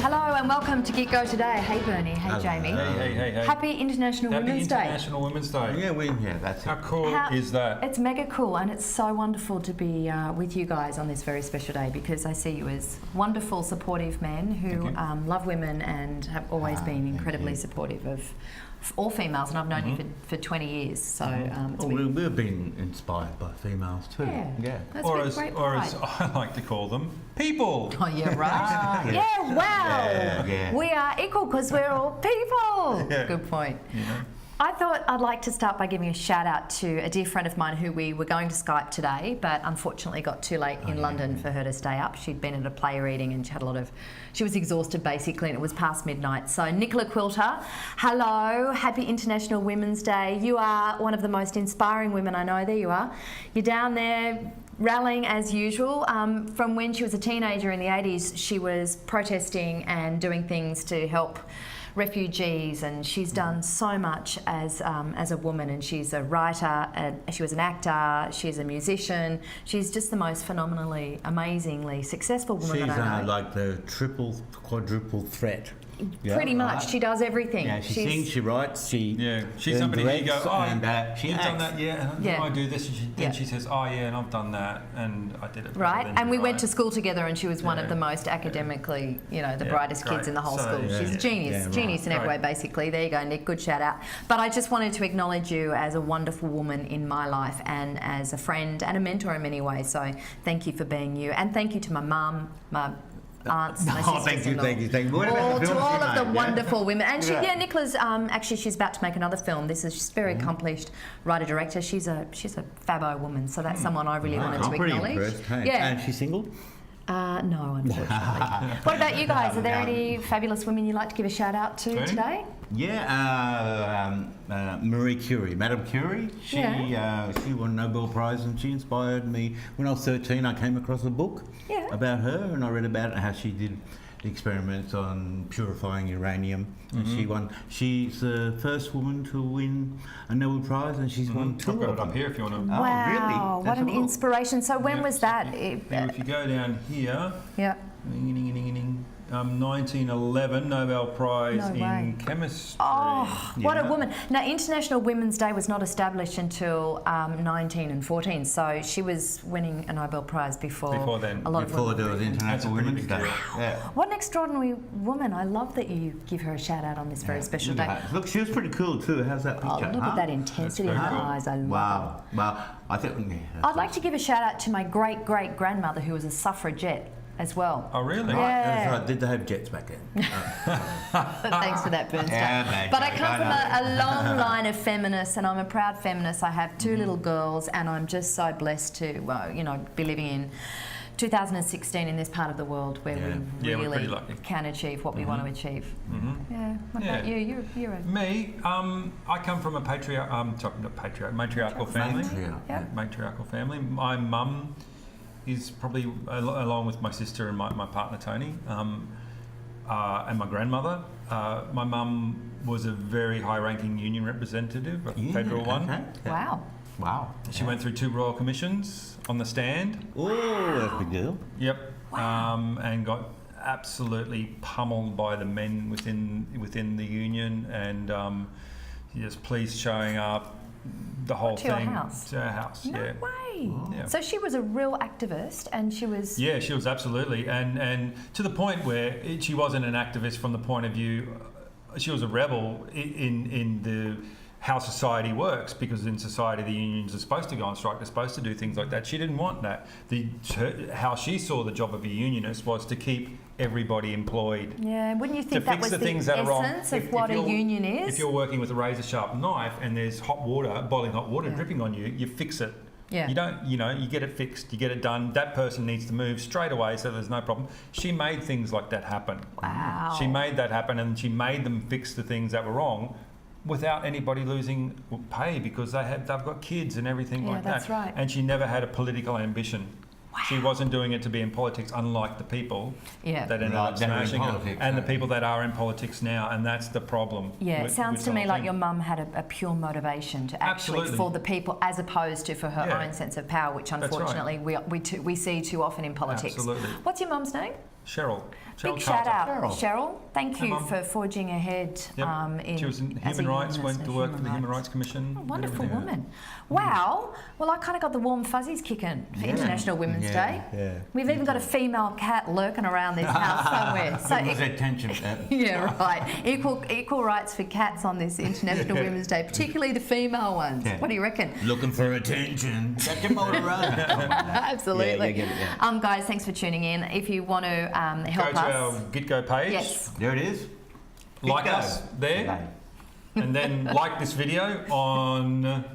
Hello and welcome to GitGo today. Hey Bernie, hey Jamie. Hey. Happy International Women's Day. Happy International Women's Day. Yeah, that's it. How cool is that? It's mega cool, and it's so wonderful to be with you guys on this very special day, because I see you as wonderful, supportive men who love women and have always been incredibly supportive of all females, and I've known you for 20 years, so we've been inspired by females too. Yeah. That's Or been as great pride. I like to call them, people. Oh yeah, right. Yeah, wow. Yeah. We are equal because we're all people. Yeah. Good point. Yeah. I thought I'd like to start by giving a shout out to a dear friend of mine who we were going to Skype today, but unfortunately got too late in London for her to stay up. She'd been at a play reading and she was exhausted basically, and it was past midnight. So Nicola Quilter, hello, happy International Women's Day. You are one of the most inspiring women I know. There you are. You're down there rallying as usual. From when she was a teenager in the 80s, she was protesting and doing things to help refugees, and she's done so much as a woman, and she's a writer, she was an actor, she's a musician, she's just the most phenomenally, amazingly successful woman She's that I know. like the quadruple threat. Pretty much, she does everything. Yeah, she sings, she writes, She's somebody who you go, she you've acts. done that, and I do this, and then she says, and I've done that, and I did it. Right, and we went to school together, and she was one of the most academically, the brightest kids in the whole school. She's a genius in every way, basically. There you go, Nick, good shout out. But I just wanted to acknowledge you as a wonderful woman in my life, and as a friend and a mentor in many ways. So thank you for being you, and thank you to my mum, my aunts, my sisters. Thank you. To all of the wonderful women. And Nicola's actually, she's about to make another film. She's a very accomplished writer-director. She's a fabo woman, so that's someone I really wanted to acknowledge. I'm pretty impressed. Hey. Yeah. And she's single? No, unfortunately. What about you guys? Are there any fabulous women you'd like to give a shout out to today? Yeah, Marie Curie, Madame Curie. She won a Nobel Prize, and she inspired me. When I was 13, I came across a book about her, and I read about how she did experiments on purifying uranium. And she's the first woman to win a Nobel Prize, and she's won two. I've got it up here if you want to. Wow, really? what an inspiration. So when was that? If you go down here, yeah. 1911 Nobel Prize in chemistry. Oh, what a woman. Now, International Women's Day was not established until 1914, so she was winning a Nobel Prize before then. A lot of women. There was International Women's Day. Yeah. What an extraordinary woman. I love that you give her a shout out on this very special day. Look, she was pretty cool too. How's that picture? Look at that intensity in her eyes. I love it. Well, I think... I'd like to give a shout out to my great-great-grandmother, who was a suffragette as well. Oh, really? Yeah. That's right. Did they have jets back then? Thanks for that, Bernstein. But I come from a long line of feminists, and I'm a proud feminist. I have two little girls, and I'm just so blessed to, be living in 2016 in this part of the world where we really can achieve what we want to achieve. Yeah. What about you? You're a... Me, I come from a matriarchal family. Matriarchal family. My mum is probably, along with my sister and my partner Tony, and my grandmother. My mum was a very high-ranking union representative, a federal one. Okay. Wow. She went through 2 royal commissions on the stand. Oh, that's a big deal. Yep. Wow. And got absolutely pummeled by the men within the union, and just police showing up. The whole thing. To our house. No way. Oh. Yeah. So she was a real activist, and she was... Yeah, she was absolutely. And to the point where she wasn't an activist from the point of view... She was a rebel in the how society works, because in society the unions are supposed to go on strike, they're supposed to do things like that. She didn't want that. How she saw the job of a unionist was to keep everybody employed. Yeah, wouldn't you think that was the essence of what a union is? If you're working with a razor sharp knife and there's boiling hot water dripping on you, you fix it. Yeah. You don't, you get it fixed, you get it done. That person needs to move straight away, so there's no problem. She made things like that happen. Wow. She made that happen, and she made them fix the things that were wrong without anybody losing pay, because they've got kids and everything like that. That's right. And she never had a political ambition. Wow. She wasn't doing it to be in politics, unlike the people that ended up smashing it, and the people that are in politics now, and that's the problem. Yeah, it sounds to me like your mum had a pure motivation to actually for the people, as opposed to for her own sense of power, which unfortunately we see too often in politics. Absolutely. What's your mum's name? Cheryl. Big shout out, Cheryl. Cheryl. Thank you Mum. for forging ahead. Yep. She was in as a human rights, unionist, went to a work for the human Human Rights Commission. Oh, wonderful and everything. woman. Wow. Well, I kind of got the warm fuzzies kicking for International Women's Day. Yeah. We've even got a female cat lurking around this house somewhere. So it was attention. Yeah, right. Equal rights for cats on this International Women's Day, particularly the female ones. Yeah. What do you reckon? Looking for attention. Get your motor running. Absolutely. Yeah. Guys, thanks for tuning in. If you want to help Go to us. our GitGo page. Yes. There it is. Like GitGo. us there. And then like this video on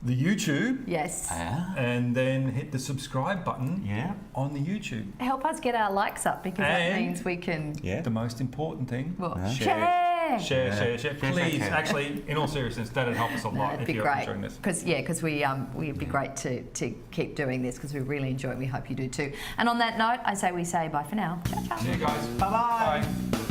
the YouTube. Yes. And then hit the subscribe button Yeah. on the YouTube. Help us get our likes up because that And- means we can. Yeah. The most important thing. Well, Share. Share. Share, Please, share. actually, in all seriousness, that'd help us a No, lot it'd if be you're great enjoying this. because we'd be great to keep doing this because we really enjoy it. We hope you do too. And on that note, we say bye for now. Ciao, ciao. See you guys. Bye-bye. Bye.